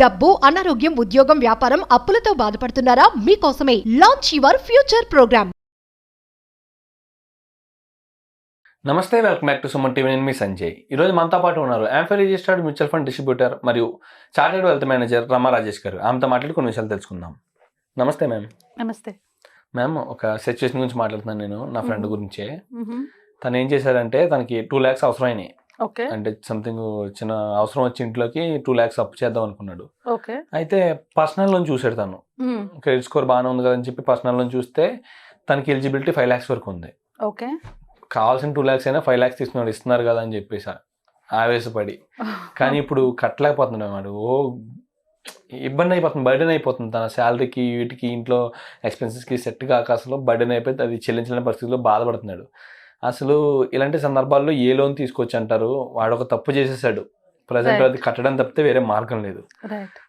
డబ్బు, అనారోగ్యం, ఉద్యోగం, వ్యాపారం, అప్పులతో బాధపడుతున్నారా? మీకోసమే లాంచ్ యువర్ ఫ్యూచర్ ప్రోగ్రామ్. నమస్తే, welcome back to Suman TV. నేను మీ సంజయ్. ఈరోజు మనతో పాటు ఉన్నారు యాంఫర్ రిజిస్టర్డ్ మ్యూచువల్ ఫండ్ డిస్ట్రిబ్యూటర్ మరియు చార్టెడ్ వెల్త్ మేనేజర్ రమా రాజేష్ గారు. ఆమెతో మాట్లాడి కొన్ని విషయాలు తెలుసుకుందాం. నమస్తే మ్యామ్. నమస్తే మ్యామ్, ఒక సిచ్యువేషన్ గురించి మాట్లాడుతున్నాను నేను, నా ఫ్రెండ్ గురించే. తను ఏం చేశారంటే, తనకి 2 lakhs అవసరం అయినాయి. అంటే సంథింగ్ చిన్న అవసరం వచ్చి ఇంట్లోకి 2 lakhs అప్పు చేద్దాం అనుకున్నాడు. అయితే పర్సనల్ లోన్ చూసాడు తను. క్రెడిట్ స్కోర్ బాగానే ఉంది కదని చెప్పి పర్సనల్ లోన్ చూస్తే తనకి ఎలిజిబిలిటీ 5 lakhs వరకు ఉంది. కావాల్సిన 2 lakhs అయినా 5 lakhs తీసుకున్నాడు, ఇస్తున్నారు కదా అని చెప్పేసి ఆవేశపడి. కానీ ఇప్పుడు కట్టలేకపోతున్నాడు వాడు. ఇబ్బంది అయిపోతుంది, బర్డెన్ అయిపోతుంది. తన శాలరీకి వీటికి ఇంట్లో ఎక్స్పెన్సెస్కి సెట్ కాక అసలు బర్డెన్ అయిపోయి అది చెల్లించలేని పరిస్థితిలో బాధపడుతున్నాడు. అసలు ఇలాంటి సందర్భాల్లో ఏ లోన్ తీసుకోవచ్చు అంటారు? వాడు ఒక తప్పు చేసేసాడు, ప్రజెంట్ అది కట్టడం తప్పితే వేరే మార్గం లేదు.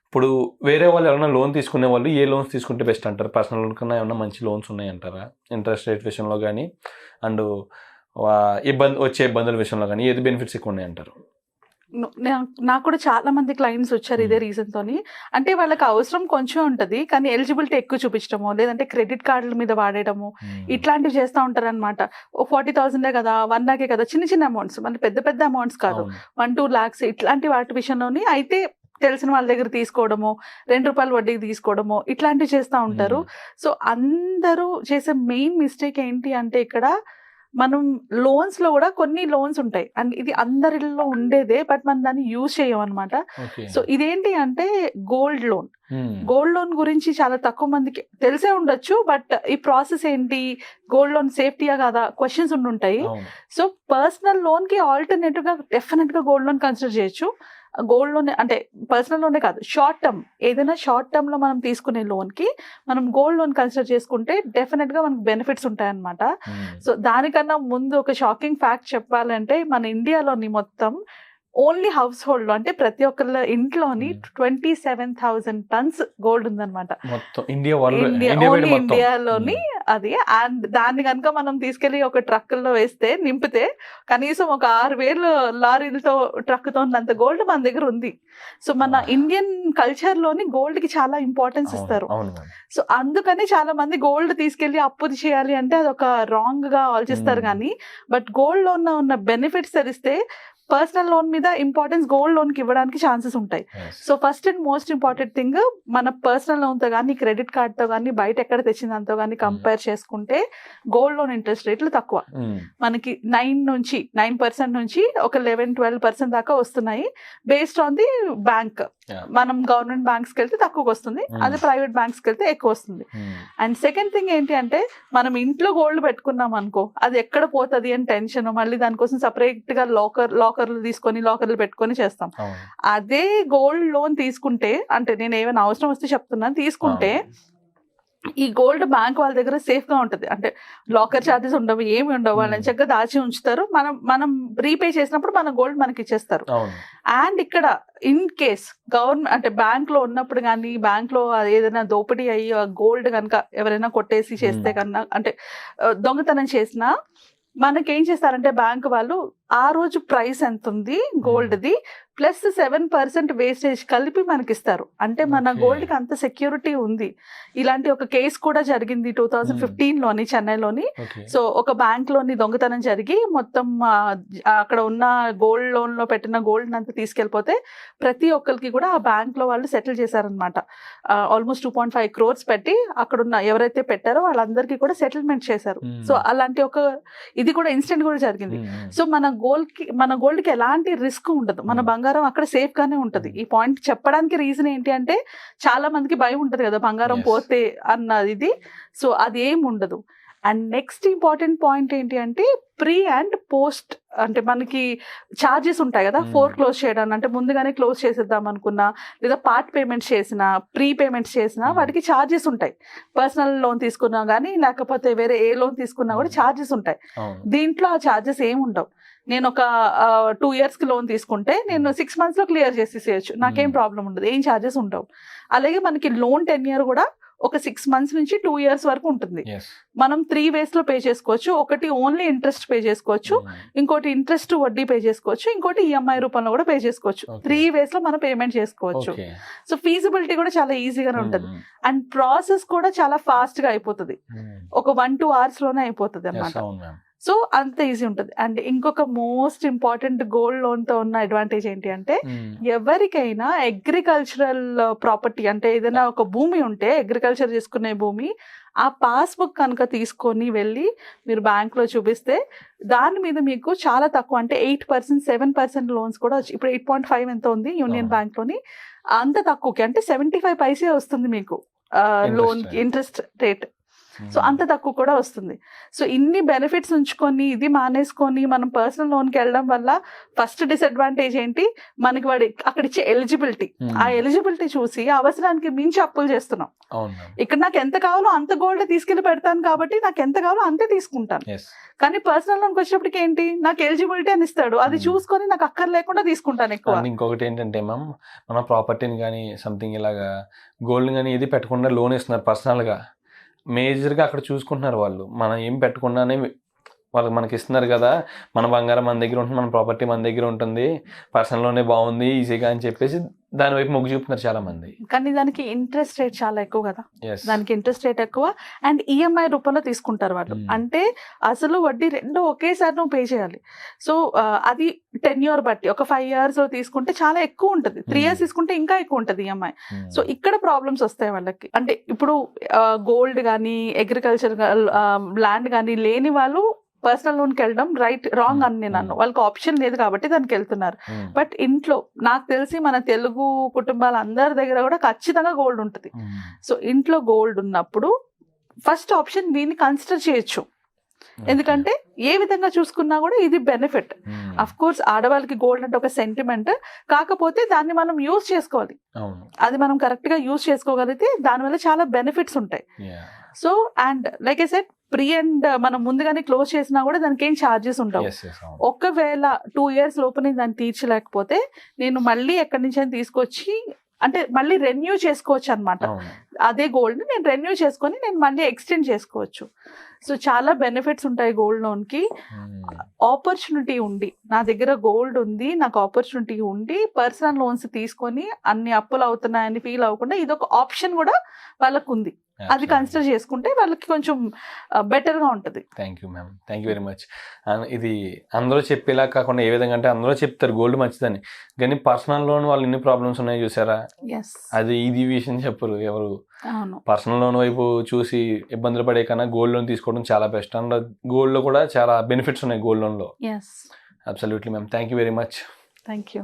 ఇప్పుడు వేరే వాళ్ళు ఎవరైనా లోన్ తీసుకునే వాళ్ళు ఏ లోన్స్ తీసుకుంటే బెస్ట్ అంటారు? పర్సనల్ లోన్ కన్నా ఏమన్నా మంచి లోన్స్ ఉన్నాయి అంటారా? ఇంట్రెస్ట్ రేట్ విషయంలో కానీ అండ్ వచ్చే ఇబ్బందుల విషయంలో కానీ ఏది బెనిఫిట్స్ ఎక్కువ ఉన్నాయి అంటారు? నాకు కూడా చాలా మంది క్లయింట్స్ వచ్చారు ఇదే రీజన్ తోని. అంటే వాళ్ళకి అవసరం కొంచెం ఉంటది, కానీ ఎలిజిబిలిటీ ఎక్కువ చూపించడము, లేదంటే క్రెడిట్ కార్డుల మీద వాడేయడము, ఇట్లాంటివి చేస్తూ ఉంటారు అనమాట. 40,000 కదా, 1 lakh కదా, చిన్న చిన్న అమౌంట్స్, మన పెద్ద పెద్ద అమౌంట్స్ కాదు, 1-2 lakhs ఇట్లాంటి వాటి విషయంలోని అయితే తెలిసిన వాళ్ళ దగ్గర తీసుకోవడము, ₹2 వడ్డీకి తీసుకోవడము, ఇట్లాంటివి చేస్తూ ఉంటారు. సో అందరూ చేసే మెయిన్ మిస్టేక్ ఏంటి అంటే, ఇక్కడ మనం లోన్స్ లో కూడా కొన్ని లోన్స్ ఉంటాయి అండ్ ఇది అందరిలో ఉండేదే, బట్ మనం దాన్ని యూజ్ చేయం అనమాట. సో ఇదేంటి అంటే గోల్డ్ లోన్. గోల్డ్ లోన్ గురించి చాలా తక్కువ మందికి తెలిసే ఉండొచ్చు, బట్ ఈ ప్రాసెస్ ఏంటి, గోల్డ్ లోన్ సేఫ్టీయా కాదా, క్వశ్చన్స్ ఉండుంటాయి. సో పర్సనల్ లోన్ కి ఆల్టర్నేటివ్ గా డెఫినెట్ గా గోల్డ్ లోన్ కన్సిడర్ చేయొచ్చు. గోల్డ్ లోన్ అంటే పర్సనల్ లోనే కాదు, షార్ట్ టర్మ్ ఏదైనా షార్ట్ టర్మ్ లో మనం తీసుకునే లోన్ కి మనం గోల్డ్ లోన్ కన్సిడర్ చేసుకుంటే డెఫినెట్ గా మనకు బెనిఫిట్స్ ఉంటాయన్నమాట. సో దానికన్నా ముందు ఒక షాకింగ్ ఫ్యాక్ట్ చెప్పాలంటే, మన ఇండియాలోని మొత్తం ఓన్లీ హౌస్ హోల్డ్ లో అంటే ప్రతి ఒక్కళ్ళ ఇంట్లోని 27,000 tons గోల్డ్ ఉందన్నమాట. ఇండియాలోని అది. అండ్ దాన్ని కనుక మనం తీసుకెళ్లి ఒక ట్రక్కుల్లో వేస్తే నింపితే కనీసం ఒక 6,000 లారీలతో ట్రక్తో ఉన్నంత గోల్డ్ మన దగ్గర ఉంది. సో మన ఇండియన్ కల్చర్ లోని గోల్డ్ కి చాలా ఇంపార్టెన్స్ ఇస్తారు. సో అందుకని చాలా మంది గోల్డ్ తీసుకెళ్లి అప్పు చేయాలి అంటే అది ఒక రాంగ్ గా ఆలోచిస్తారు. కానీ బట్ గోల్డ్ లోన్ ఉన్న బెనిఫిట్స్ తెలిస్తే పర్సనల్ లోన్ మీద ఇంపార్టెన్స్ గోల్డ్ లోన్ కి ఇవ్వడానికి ఛాన్సెస్ ఉంటాయి. So first and most important thing, మన పర్సనల్ లోన్ తో కానీ క్రెడిట్ కార్డ్ తో కానీ బయట ఎక్కడ తెచ్చిందంతో కానీ కంపేర్ చేసుకుంటే గోల్డ్ లోన్ ఇంట్రెస్ట్ రేట్లు తక్కువ. మనకి 9% నుంచి ఒక 11-12% దాకా వస్తున్నాయి, బేస్డ్ ఆన్ ది బ్యాంక్. మనం గవర్నమెంట్ బ్యాంక్స్ కి వెళ్తే తక్కువకి వస్తుంది, అదే ప్రైవేట్ బ్యాంక్స్ కి వెళ్తే ఎక్కువ వస్తుంది. అండ్ సెకండ్ థింగ్ ఏంటి అంటే, మనం ఇంట్లో గోల్డ్ పెట్టుకున్నాం అనుకో, అది ఎక్కడ పోతుంది అని టెన్షన్, మళ్ళీ దానికోసం సపరేట్ గా లాకర్లు తీసుకొని లాకర్లు పెట్టుకొని చేస్తాం. అదే గోల్డ్ లోన్ తీసుకుంటే, అంటే నేను ఏమైనా అవసరం వస్తే చెప్తున్నాను, తీసుకుంటే ఈ గోల్డ్ బ్యాంక్ వాళ్ళ దగ్గర సేఫ్ గా ఉంటది. అంటే లాకర్ ఛార్జెస్ ఉండవు, ఏమి ఉండవు, వాళ్ళని చక్కగా దాచి ఉంచుతారు. మనం రీపే చేసినప్పుడు మన గోల్డ్ మనకి ఇచ్చేస్తారు. అండ్ ఇక్కడ ఇన్ కేస్ గవర్నమెంట్ అంటే బ్యాంక్ లో ఉన్నప్పుడు కానీ, బ్యాంక్ లో ఏదైనా దోపిడీ అయ్యి గోల్డ్ కనుక ఎవరైనా కొట్టేసి చేస్తే కన్నా, అంటే దొంగతనం చేసినా, మనకేం చేస్తారంటే బ్యాంక్ వాళ్ళు ఆ రోజు ప్రైస్ ఎంత ఉంది గోల్డ్ది ప్లస్ 7% వేస్టేజ్ కలిపి మనకి ఇస్తారు. అంటే మన గోల్డ్ కి అంత సెక్యూరిటీ ఉంది. ఇలాంటి ఒక కేసు కూడా జరిగింది 2015లోని చెన్నైలోని. సో ఒక బ్యాంక్ లోని దొంగతనం జరిగి మొత్తం అక్కడ ఉన్న గోల్డ్ లోన్ లో పెట్టిన గోల్డ్ అంతా తీసుకెళ్లిపోతే ప్రతి ఒక్కరికి కూడా ఆ బ్యాంక్ లో వాళ్ళు సెటిల్ చేశారనమాట. ఆల్మోస్ట్ 2.5 crores పెట్టి అక్కడ ఉన్న ఎవరైతే పెట్టారో వాళ్ళందరికీ కూడా సెటిల్మెంట్ చేశారు. సో అలాంటి ఒక ఇది కూడా ఇన్సిడెంట్ కూడా జరిగింది. సో మన గోల్డ్ కి ఎలాంటి రిస్క్ ఉండదు, మన బంగారం అక్కడ సేఫ్ గానే ఉంటది. ఈ పాయింట్ చెప్పడానికి రీజన్ ఏంటి అంటే, చాలా మందికి భయం ఉంటది కదా బంగారం పోతే అన్నది ఇది. సో అది ఏం ఉండదు. అండ్ నెక్స్ట్ ఇంపార్టెంట్ పాయింట్ ఏంటి అంటే, ప్రీ అండ్ పోస్ట్ అంటే మనకి ఛార్జెస్ ఉంటాయి కదా, క్లోజ్ చేయడానికి. అంటే ముందుగానే క్లోజ్ చేసేద్దాం అనుకున్నా, లేదా పార్ట్ పేమెంట్స్ చేసినా, ప్రీ పేమెంట్స్ చేసినా వాటికి ఛార్జెస్ ఉంటాయి. పర్సనల్ లోన్ తీసుకున్నా కానీ, లేకపోతే వేరే ఏ లోన్ తీసుకున్నా కూడా ఛార్జెస్ ఉంటాయి. దీంట్లో ఆ ఛార్జెస్ ఏమి ఉండవు. నేను ఒక 2 years కి లోన్ తీసుకుంటే నేను 6 months లో క్లియర్ చేసేసేయచ్చు, నాకేం ప్రాబ్లం ఉండదు, ఏం ఛార్జెస్ ఉండవు. అలాగే మనకి లోన్ 10 year కూడా ఒక 6 months నుంచి 2 years వరకు ఉంటుంది. మనం 3 ways లో పే చేసుకోవచ్చు. ఒకటి ఓన్లీ ఇంట్రెస్ట్ పే చేసుకోవచ్చు, ఇంకోటి ఇంట్రెస్ట్ వడ్డీ పే చేసుకోవచ్చు, ఇంకోటి ఈఎంఐ రూపంలో కూడా పే చేసుకోవచ్చు. 3 ways లో మనం పేమెంట్ చేసుకోవచ్చు. సో ఫీజిబిలిటీ కూడా చాలా ఈజీగానే ఉంటుంది అండ్ ప్రాసెస్ కూడా చాలా ఫాస్ట్ గా అయిపోతుంది. ఒక 1-2 hours లోనే అయిపోతుంది అన్నమాట. సో అంత ఈజీ ఉంటుంది. అండ్ ఇంకొక మోస్ట్ ఇంపార్టెంట్ గోల్డ్ లోన్ తో ఉన్న అడ్వాంటేజ్ ఏంటి అంటే ఎవరికైనా అగ్రికల్చరల్ ప్రాపర్టీ అంటే ఏదైనా ఒక భూమి ఉంటే అగ్రికల్చర్ చేసుకునే భూమి ఆ పాస్బుక్ కనుక తీసుకొని వెళ్ళి మీరు బ్యాంక్ లో చూపిస్తే దాని మీద మీకు చాలా తక్కువ అంటే 8%, 7% లోన్స్ కూడా వచ్చి ఇప్పుడు 8.5 ఎంత ఉంది యూనియన్ బ్యాంక్ లోని, అంత తక్కువకి అంటే 75 పైసే వస్తుంది మీకు లోన్ ఇంట్రెస్ట్ రేట్. సో అంత తక్కువ కూడా వస్తుంది. సో ఇన్ని బెనిఫిట్స్ ఉంచుకొని ఇది మానేసుకొని మనం పర్సనల్ లోన్కి వెళ్ళడం వల్ల ఫస్ట్ డిసడ్వాంటేజ్ ఏంటి, మనకి వాడి అక్కడ ఇచ్చే ఎలిజిబిలిటీ, ఆ ఎలిజిబిలిటీ చూసి అవసరానికి మించి అప్పులు చేస్తున్నాం. ఇక్కడ నాకు ఎంత కావాలో అంత గోల్డ్ తీసుకెళ్లి పెడతాను కాబట్టి నాకు ఎంత కావాలో అంతే తీసుకుంటాను. కానీ పర్సనల్ లోన్కి వచ్చేప్పటికి ఏంటి, నాకు ఎలిజిబిలిటీ అని ఇస్తాడు, అది చూసుకొని నాకు అక్కర్ లేకుండా తీసుకుంటాను ఎక్కువ. ఇంకొకటి ఏంటంటే మ్యామ్, మన ప్రాపర్టీని కానీ సంథింగ్ ఇలాగా గోల్డ్ కానీ ఏది పెట్టకుండా లోన్ ఇస్తున్నారు పర్సనల్గా, మేజర్గా అక్కడ చూసుకుంటున్నారు వాళ్ళు. మనం ఏం పెట్టకుండానే వాళ్ళు మనకి ఇస్తున్నారు కదా, మన బంగారం మన దగ్గర ఉంటుంది, మన ప్రాపర్టీ మన దగ్గర ఉంటుంది, పర్సనల్ లోనే బాగుంది ఈజీగా అని చెప్పేసి దాని వైపు మొగ్గు చూపుతున్నారు చాలా మంది. కానీ దానికి ఇంట్రెస్ట్ రేట్ చాలా ఎక్కువ కదా, దానికి ఇంట్రెస్ట్ రేట్ ఎక్కువ అండ్ ఈఎంఐ రూపంలో తీసుకుంటారు వాళ్ళు. అంటే అసలు వడ్డీ రెండు ఒకేసారి నువ్వు పే చేయాలి. సో అది 10 years బట్టి ఒక 5 years లో తీసుకుంటే చాలా ఎక్కువ ఉంటుంది, 3 years తీసుకుంటే ఇంకా ఎక్కువ ఉంటుంది ఈఎంఐ. సో ఇక్కడ ప్రాబ్లమ్స్ వస్తాయి వాళ్ళకి. అంటే ఇప్పుడు గోల్డ్ కానీ అగ్రికల్చర్ ల్యాండ్ కానీ లేని వాళ్ళు పర్సనల్ లోన్కి వెళ్ళడం రైట్ రాంగ్ అని నేను అన్ను, వాళ్ళకి ఆప్షన్ లేదు కాబట్టి దానికి వెళ్తున్నారు. బట్ ఇంట్లో నాకు తెలిసి మన తెలుగు కుటుంబాల అందరి దగ్గర కూడా ఖచ్చితంగా గోల్డ్ ఉంటుంది. సో ఇంట్లో గోల్డ్ ఉన్నప్పుడు ఫస్ట్ ఆప్షన్ దీన్ని కన్సిడర్ చేయొచ్చు. ఎందుకంటే ఏ విధంగా చూసుకున్నా కూడా ఇది బెనిఫిట్. అఫ్ కోర్స్ ఆడవాళ్ళకి గోల్డ్ అంటే ఒక సెంటిమెంట్, కాకపోతే దాన్ని మనం యూజ్ చేసుకోవాలి. అది మనం కరెక్ట్ గా యూజ్ చేసుకోగలిగితే దానివల్ల చాలా బెనిఫిట్స్ ఉంటాయి. So and like I said pre and మనం ముందుగానే క్లోజ్ చేసినా కూడా దానికి ఏం ఛార్జెస్ ఉండవు. ఒకవేళ 2 years లోపు దాన్ని తీర్చలేకపోతే నేను మళ్ళీ ఎక్కడి నుంచి అయినా తీసుకొచ్చి అంటే మళ్ళీ రెన్యూ చేసుకోవచ్చు అనమాట. అదే గోల్డ్ నేను రెన్యూ చేసుకొని నేను మళ్ళీ ఎక్స్టెండ్ చేసుకోవచ్చు. సో చాలా బెనిఫిట్స్ ఉంటాయి గోల్డ్ లోన్ కి. ఆపర్చునిటీ ఉండి నా దగ్గర గోల్డ్ ఉంది, నాకు ఆపర్చునిటీ ఉండి పర్సనల్ లోన్స్ తీసుకొని అన్ని అప్పులు అవుతున్నాయని ఫీల్ అవ్వకుండా ఇది ఒక ఆప్షన్ కూడా వాళ్ళకు ఉంది. అది కన్సిడర్ చేసుకుంటే వాళ్ళకి కొంచెం బెటర్ గా ఉంటుంది. Thank you ma'am, thank you very much. ఇది అందరూ చెప్పేలా కాకుండా ఏ విధంగా అంటే అందరూ చెప్తారు గోల్డ్ మంచిదని, కానీ పర్సనల్ లోన్ వాళ్ళు ఎన్ని ప్రాబ్లమ్స్ ఉన్నాయి చూసారా, అది ఇది విషయం చెప్పరు ఎవరు. పర్సనల్ లోన్ వైపు చూసి ఇబ్బందులు పడే కన్నా గోల్డ్ లోన్ తీసుకోవడం చాలా బెస్ట్. అండ్ గోల్డ్ లో కూడా చాలా బెనిఫిట్స్ ఉన్నాయి గోల్డ్ లోన్ లో. Absolutely ma'am, thank you very much. Thank you.